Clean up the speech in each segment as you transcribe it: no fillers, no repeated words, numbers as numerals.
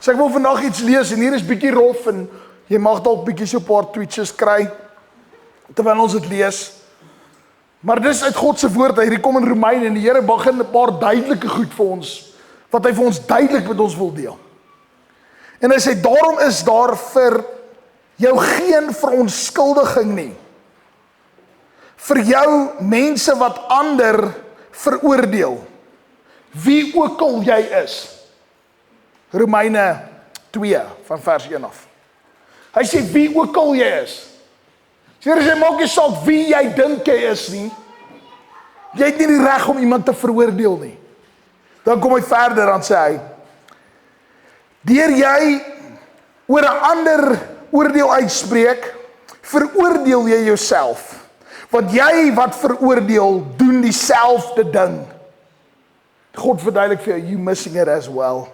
So ek wil vandag iets lees en hier is bietjie rof en jy mag dalk bietjie so 'n paar tweetjies kry terwyl ons dit lees. Maar dis uit God se woord, hierdie kom in Romeine en die Here begin 'n paar duidelike goed vir ons, wat hy vir ons duidelik met ons wil deel. En hy sê, daarom is daar vir jou geen verontskuldiging nie. Vir jou mense wat ander veroordeel, wie ook al jy is. Romeine 2 van vers 1 af. Hy sê, wie ook al jy is. Jy maak nie saak wie jy dink jy is nie. Jy het nie die reg om iemand te veroordeel nie. Dan kom hy verder, dan sê hy, deur jy oor 'n ander oordeel uitspreek, veroordeel jy jouself. Want jy wat veroordeel, doen dieselfde ding. God verduidelik vir jou, you missing it as well.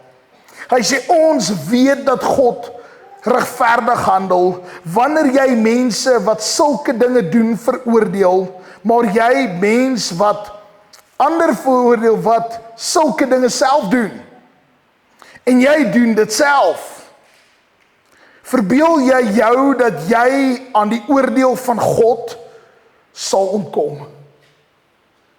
Hy sê, ons weet dat God regverdig handel, wanneer jy mense wat sulke dinge doen veroordeel, maar jy mens wat ander veroordeel wat sulke dinge self doen. En jy doen dit self. Verbeel jy jou dat jy aan die oordeel van God sal ontkom?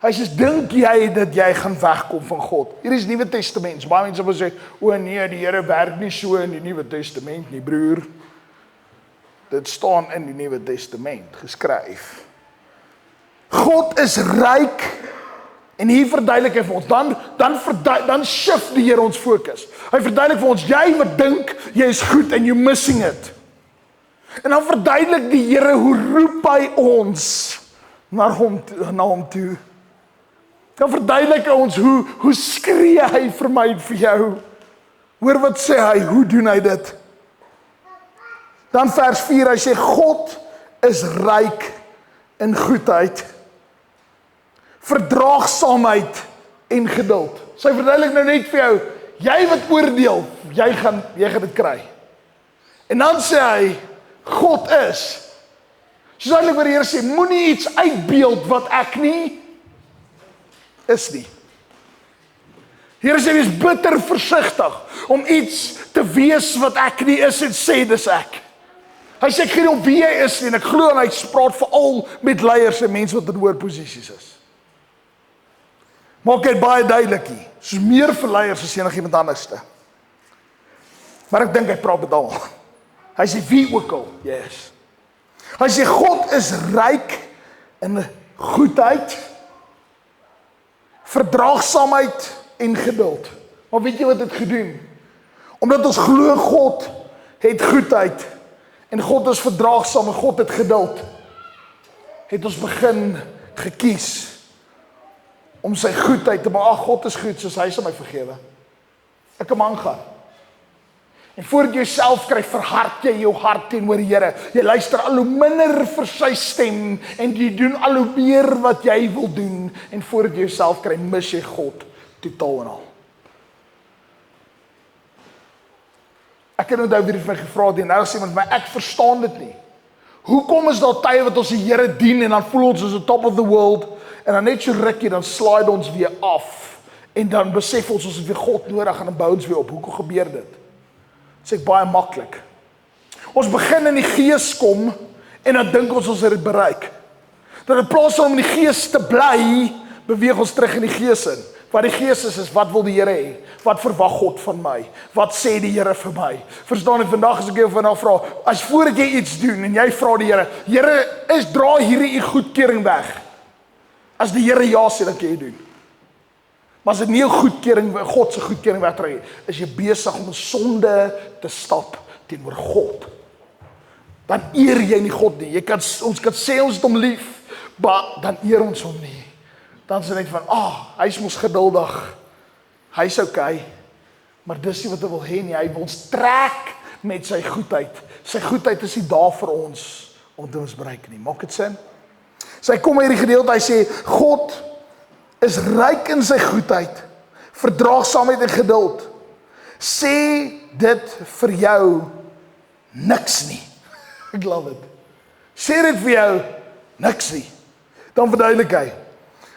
Hy sê, dink jy dat jy gaan wegkom van God? Hier is Nuwe Testament. Baie mense wil sê, o nee, die Here werk nie so in die Nuwe Testament nie, broer. Dit staan in die Nuwe Testament geskryf. God is ryk, en hier verduidelik hy vir ons, dan shift die Here ons fokus. Hy verduidelik vir ons, jy wat dink, jy is goed en you missing it. En dan verduidelik die Here, hoe roep hy ons na hom toe. Dan verduidelik hy ons, hoe skree hy vir my en vir jou. Hoor wat sê hy, hoe doen hy dit? Dan vers 4, hy sê, God is ryk in goedheid, verdraagsaamheid en geduld. So hy verduidelik nou net vir jou, jy wat oordeel, jy gaan dit kry. En dan sê hy, God is. Soos eintlik wat die Here sê, moenie iets uitbeeld wat ek nie is nie. Die Here sê, wees bitter versigtig om iets te wees wat ek nie is en sê dis ek. Hy sê, ek gee nie om wie jy is nie, en ek glo en hy praat veral met leiers en mense wat in hoër posisies is. Maak dit baie duidelik hier, soos meer vir leiers as enigiemand anders te. Maar ek dink hy praat met almal. Hy sê, wie ook al jy is. Hy sê, God is ryk in goedheid, verdraagsaamheid en geduld. Maar weet jy wat het gedoen? Omdat ons glo God het goedheid, en God is verdraagsaam en God het geduld, het ons begin gekies om sy goedheid te maak. God is goed, soos hy sal my vergewe. Ek kan aangaan. En voordat jy self kry, verhard jy jou hart teenoor die Here. Jy luister al hoe minder vir sy stem, en jy doen al hoe meer wat jy wil doen, en voordat jy self kry, mis jy God totaal en al. Ek het onthou wie het my gevra, die nou sê met my, ek verstaan dit nie. Hoekom is daar tye wat ons die Here dien, en dan voel ons as the top of the world, en dan net so rukkie, dan slide ons weer af, en dan besef ons het weer God nodig, en dan bou ons weer op. Hoekom gebeur dit? Sê ek baie maklik. Ons begin in die gees kom, en dan dink ons het dit bereik. Dat in plaas van om in die gees te bly, beweeg ons terug in die gees in. Wat die gees is wat wil die Here hê? Wat verwag God van my? Wat sê die Here vir my? Verstaan jy, vandag as ek jou vandag vra, as voordat jy iets doen, en jy vra die Here, Here, dra hierdie u goedkeuring weg. As die Here ja sê, dan kan jy doen. Maar as dit nie goedkeuring, God se goedkeuring wegtrek, is jy besig om sonde te stap teenoor God. Dan eer jy nie God nie. Ons kan sê ons het hom lief, maar dan eer ons hom nie. Dan is dit net van, hy is mos geduldig. Hy is okay. Maar dis nie wat hy wil hê nie. Hy wil ons trek met sy goedheid. Sy goedheid is nie daar vir ons om te ons bereik nie. Maak dit sin? So hy kom hierdie gedeelte, hy sê, God is ryk in sy goedheid, verdraagsaamheid en geduld. Sê dit vir jou niks nie. Ek love it. Sê dit vir jou niks nie. Dan verduidelik hy.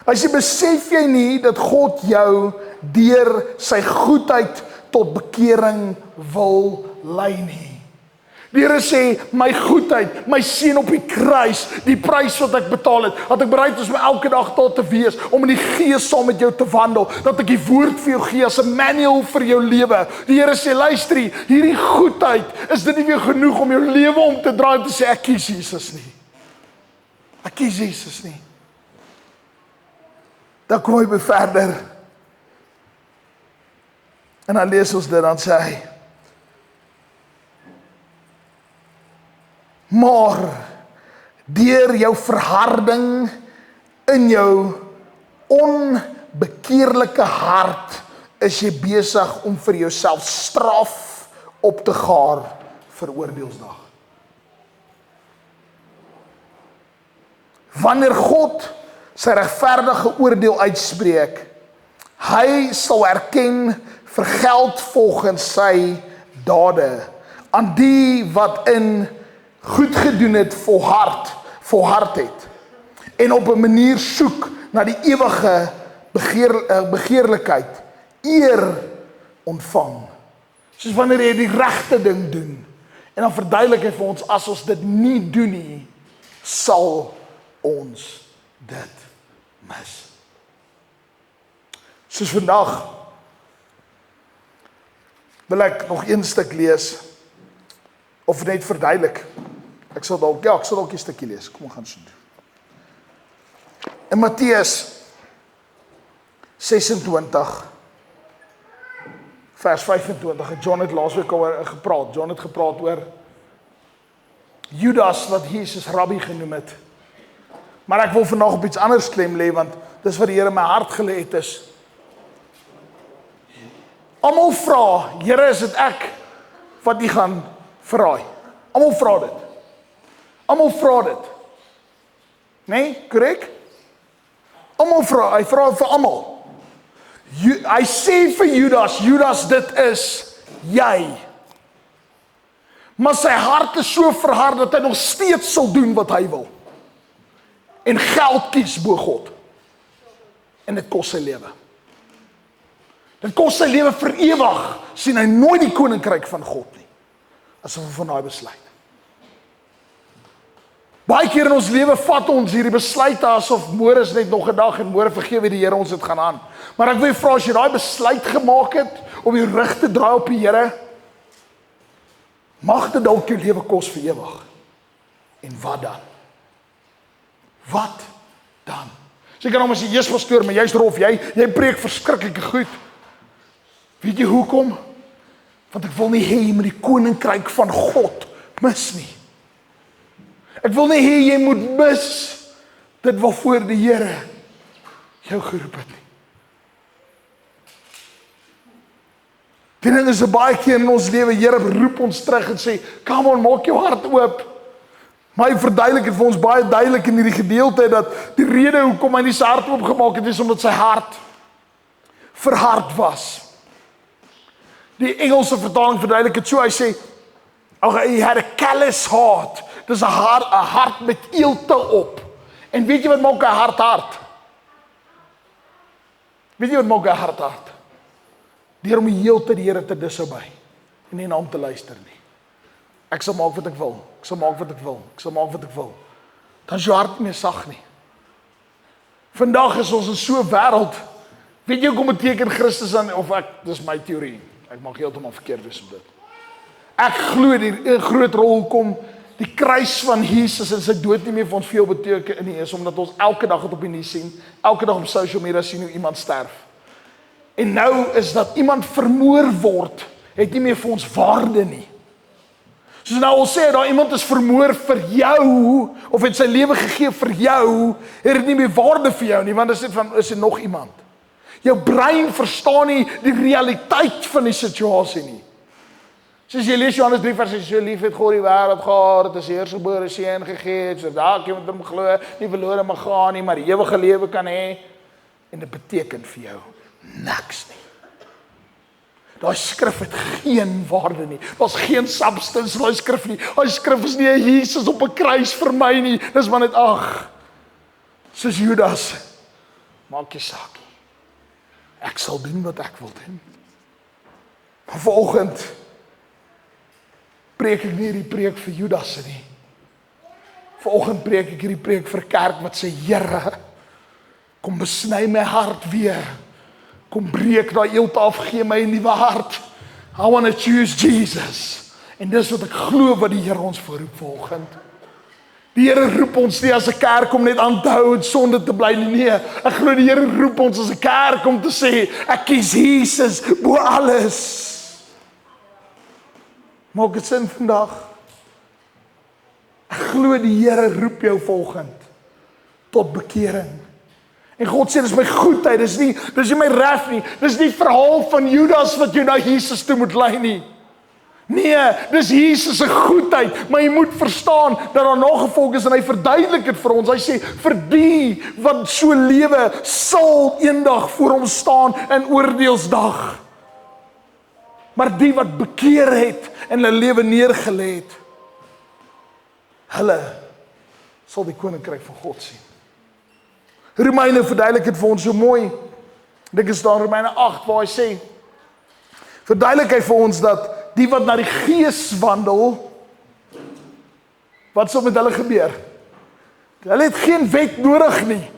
Hy sê, besef jy nie dat God jou deur sy goedheid tot bekering wil lei nie. Die Here sê, my goedheid, my seën op die kruis, die prys wat ek betaal het, dat ek bereid is om elke dag daar te wees, om in die Gees saam met jou te wandel, dat ek die woord vir jou gee as 'n manual vir jou lewe. Die Here sê, luister, hierdie goedheid, is dit nie weer genoeg om jou lewe om te draai en te sê, ek kies Jesus nie. Ek kies Jesus nie. Dan kom hy verder. En dan lees ons dit, dan sê hy, maar deur jou verharding in jou onbekeerlike hart is jy besig om vir jouself straf op te gaar vir oordeelsdag. Wanneer God sy regverdige oordeel uitspreek, hy sal erken vergeld volgens sy dade aan die wat in goed gedoen het, volhard het en op 'n manier soek na die ewige begeerlikheid, eer ontvang. Soos wanneer jy die regte ding doen en dan verduidelik hy vir ons, as ons dit nie doen nie, sal ons dit mis. Soos vandag wil ek nog een stuk lees of net verduidelik. Ek sal dalk 'n stukkie lees. Kom, ons gaan so doen. In Matteus 26 vers 25, John het laasweek oor gepraat. John het gepraat oor Judas wat Jesus Rabbi genoem het. Maar ek wil vandag op iets anders klem lê, want dis wat die Here my hart gelê het is. Almal vra, Here, is dit ek wat U gaan verraai? Almal vra dit. Almal vra dit. Nee, korrek? Almal vra, hy vra vir almal. Hy sê vir Judas, dit is jy. Maar sy hart is so verhard dat hy nog steeds sal doen wat hy wil. En geld kies bo God. En dit kos sy lewe. Dit kos sy lewe vir ewig, sien hy nooit die koninkryk van God nie. As ons van daai besluit. Baie keer in ons lewe vat ons hierdie besluite asof môre is net nog 'n dag en môre vergewe die Here ons dit gaan aan. Maar ek wil jou vra, as jy daai besluit gemaak het om jou rug te draai op die Here, mag dit dalk jou lewe kos vir ewig. En wat dan? Wat dan? Sê kan hom as jy Jesus pastoor, maar jy's rof, jy preek verskriklike goed. Weet jy hoekom? Want ek wil nie hê jy moet die koninkryk van God mis nie. Ek wil nie hê jy moet mis dit waarvoor die Here jou geroep het nie. Die ding is baie keer in ons lewe, Here roep ons terug en sê, come on, maak jou hart oop. Maar hy verduidelik het vir ons baie duidelik in hierdie gedeelte dat die rede hoekom hy nie sy hart oopgemaak het is omdat sy hart verhard was. Die Engelse vertaling verduidelik het so, hy sê, he had a callous heart. Dis 'n hart met eelte op. En weet jy wat maak 'n hart hard? Weet jy wat maak 'n hart hard? Deur om die heeltyd die Here te disobey en nie na hom te luister nie. Ek sal maak wat ek wil. Ek sal maak wat ek wil. Ek sal maak wat ek wil. Dan is jou hart nie meer sag nie. Vandag is ons in so 'n wêreld. Weet jy hoekom beteken Christus aan, of dis my teorie. Ek mag heeltemal verkeerd wees op dit. Ek glo die 'n groot rol hoekom die kruis van Jesus en sy dood nie meer vir ons veel beteken nie, is omdat ons elke dag dit op die nuus sien, elke dag op social media sien hoe iemand sterf. En nou is dat iemand vermoor word, het nie meer vir ons waarde nie. Soos nou ons sê, daar iemand is vermoor vir jou, of het sy lewe gegee vir jou, het dit nie meer waarde vir jou nie, want is dit nog iemand. Jou brein verstaan nie die realiteit van die situasie nie. Soos jy lees Johannes 3 vers 6, so lief het God die wêreld gehad, het sy eerstgebore seun gegee het, sodat elkeen wat hom glo, nie verlore mag gaan nie, maar die ewige lewe kan hê. En dit beteken vir jou niks nie. Daai skrif het geen waarde nie. Daar's geen substance in daai skrif nie. Daai skrif is nie 'n Jesus op 'n kruis vir my nie. Dis maar net soos Judas. Maak jy saak. Ek sal doen wat ek wil doen. Maar vanoggend preek ek nie hierdie preek vir Judas nie. Vanoggend preek ek hierdie preek vir kerk wat sê, Here, kom besny my hart weer. Kom breek daai eelt af, gee my 'n nuwe hart. I want to choose Jesus. En dis wat ek glo wat die Here ons voorroep vanoggend. Die Here roep ons nie as 'n kerk om net aan te hou en sonde te bly nie. Nee, ek glo die Here roep ons as 'n kerk om te sê, ek kies Jesus bo alles. Maak dit sin vandag? Ek glo die Here roep jou vanoggend tot bekering. En God sê, dis my goedheid, dis nie my ref nie, dis nie verhaal van Judas wat jou na Jesus toe moet lei nie. Nee, dis Jesus se goedheid, maar jy moet verstaan dat daar nog 'n gevolg is en hy verduidelik dit vir ons. Hy sê, vir die wat so lewe, sal eendag voor hom staan in oordeelsdag. Maar die wat bekeer het en hulle lewe neergelê het, hulle sal die koninkryk van God sien. Romeine verduidelik dit vir ons so mooi. Dit is daar in Romeine 8 waar hy sê, verduidelik hy vir ons dat die wat na die Gees wandel, wat sal met hulle gebeur? Hulle het geen wet nodig nie.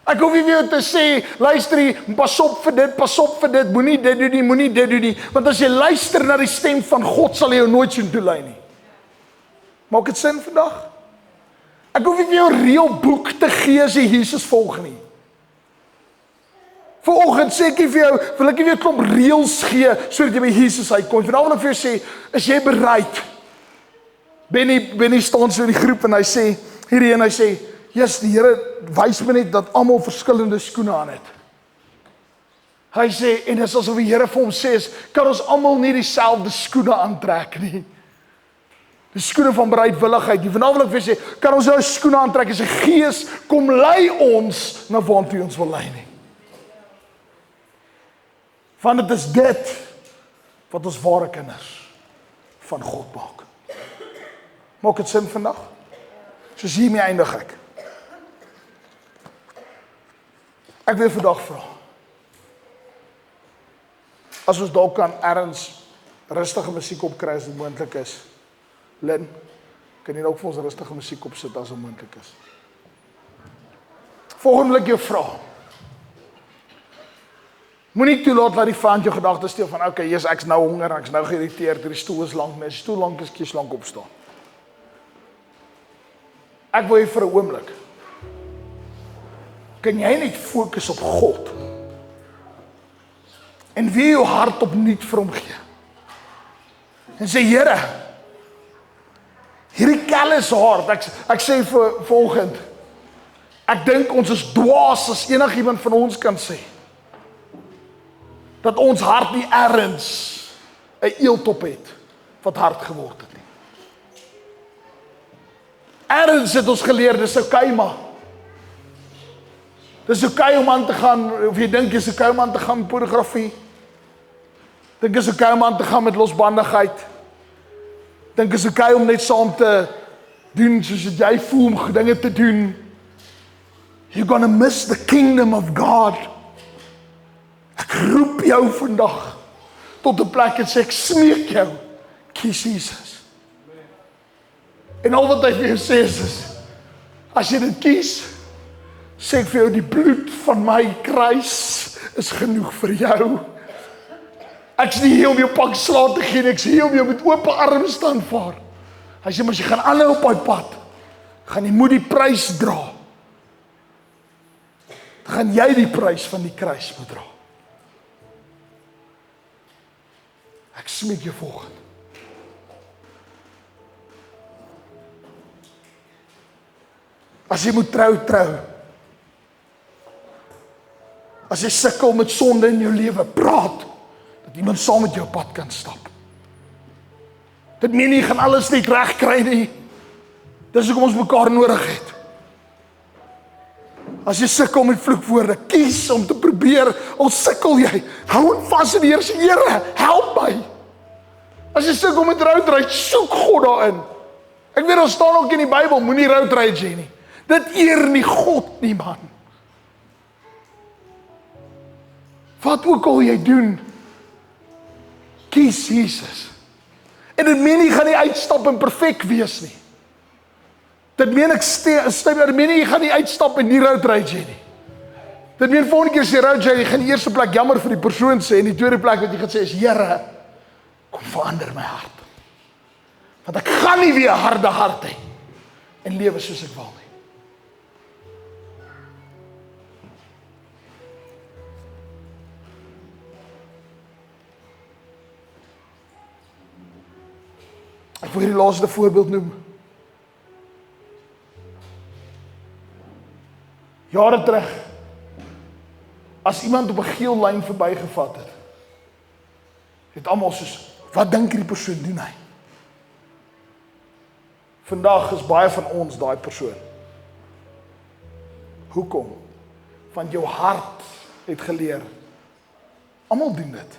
Ek hoef nie weer te sê, luister, pas op vir dit, moenie dit doen nie, moenie dit doen nie, want as jy luister na die stem van God, sal hy jou nooit so toe lei nie. Maak dit sin vandag? Ek hoef nie vir jou 'n reëlboek te gee as jy Jesus volg nie. Vanoggend sê ek vir jou, wil ek nie weer 'n klomp reëls gee sodat jy by Jesus uitkom. Vanavond wil ek vir jou sê, is jy bereid? Benny staan so in die groep en hy sê, hierdie een, hy sê, yes, die Here wys my net dat almal verskillende skoene aan het. Hy sê, en dis asof die Here vir hom sê, kan ons almal nie dieselfde skoene aantrek nie. Die skoene van bereidwilligheid. Die vanavond wil ek vir jou sê, kan ons nou skoene aantrek as die Gees kom lei ons na waartoe ons wil lei nie. Want dit is dit wat ons ware kinders van God maak. Maak dit sin vandag? Soos hiermee eindig ek. Ek wil vandag vra, as ons dalk kan ergens rustige musiek opkry as dit moontlik is. Lynn, kan jy ook vir ons rustige musiek opsit as dit moontlik is? Volgende wil ek jou vra. Moenie toelaat dat die vyand jou gedagtes steel van, okay, yes, ek's nou honger, ek's nou geïrriteerd, die stoel is lank, die stoel lank is kies lank opstaan. Ek wil jy vir 'n oomblik, kan jy net fokus op God en wie jou hart opnuut vir hom gee en sê, Here, hierdie callous hart, ek sê vir volgend, ek dink ons is dwaas as enigiemand van ons kan sê dat ons hart nie ergens 'n eeltop het wat hard geword het nie. Ergens het ons geleer, dis okay maar. Dis okay om aan te gaan, of jy dink dis okay om aan te gaan met pornografie. Dink is okay om aan te gaan met losbandigheid. Dink is okay om net saam te doen soos jy voel om dinge te doen. You're gonna miss the kingdom of God. Ek roep jou vandag tot 'n plek en sê, ek smeek jou, kies Jesus. En al wat hy vir jou sê is, as jy dit kies, sê ek vir jou, die bloed van my kruis is genoeg vir jou. Ek is nie hier om jou pak slaag te gee, ek is hier om jou met oop arms te aanvaar. Hy sê, maar as jy gaan aanhou op die pad, gaan jy moet die prys dra. Dan gaan jy die prys van die kruis moet dra. Ek smeek jou volgende. As jy moet trou. As jy sukkel met sonde in jou lewe, praat, dat iemand saam met jou pad kan stap. Dit meen nie, gaan alles net reg kry nie. Dis hoekom ons mekaar nodig het. As jy sukkel met vloekwoorde, kies om te probeer, al sukkel jy, hou vas in die Here, sê, Here, help my. As jy sukkel met road rage, soek God daarin. Ek weet, daar staan ook in die Bybel, moenie road rage hê nie. Dit eer nie God nie, man. Wat ook al jy doen, Kies Jesus. En dit meen nie, jy gaan nie uitstap en perfek wees nie. Dit meen dit meen nie, jy gaan nie uitstap en nie road rage nie. Dit meen volgende keer as jy road rage, jy gaan die eerste plek jammer vir die persoon sê, en die tweede plek wat jy gaan sê is, Here, kom verander my hart. Want ek gaan nie weer 'n harde hart hê en lewe soos ek wil nie. Ek wil hierdie laaste voorbeeld noem. Jare terug, as iemand op 'n geel lyn verbygevat het almal soos, wat dink hierdie persoon doen hy? Vandag is baie van ons daai persoon. Hoekom? Want jou hart het geleer. Almal doen dit.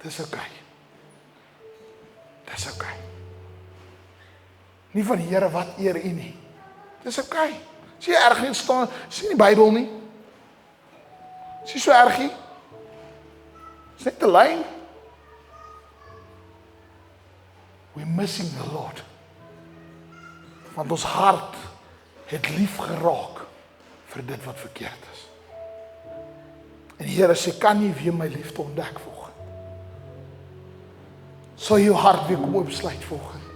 Dis okay. Dis okay. Nie van die Here, wat eer U nie. Dis okay. Sien jy erg nie staan, sien die Bybel nie. Sien so ergie. Dis net 'n lyn. We're missing the Lord. Want ons hart het lief geraak vir dit wat verkeerd is. En die Here sê, kan nie weer my liefde ontdek volgende. Sal jou hart weer kom oopsluit volgende.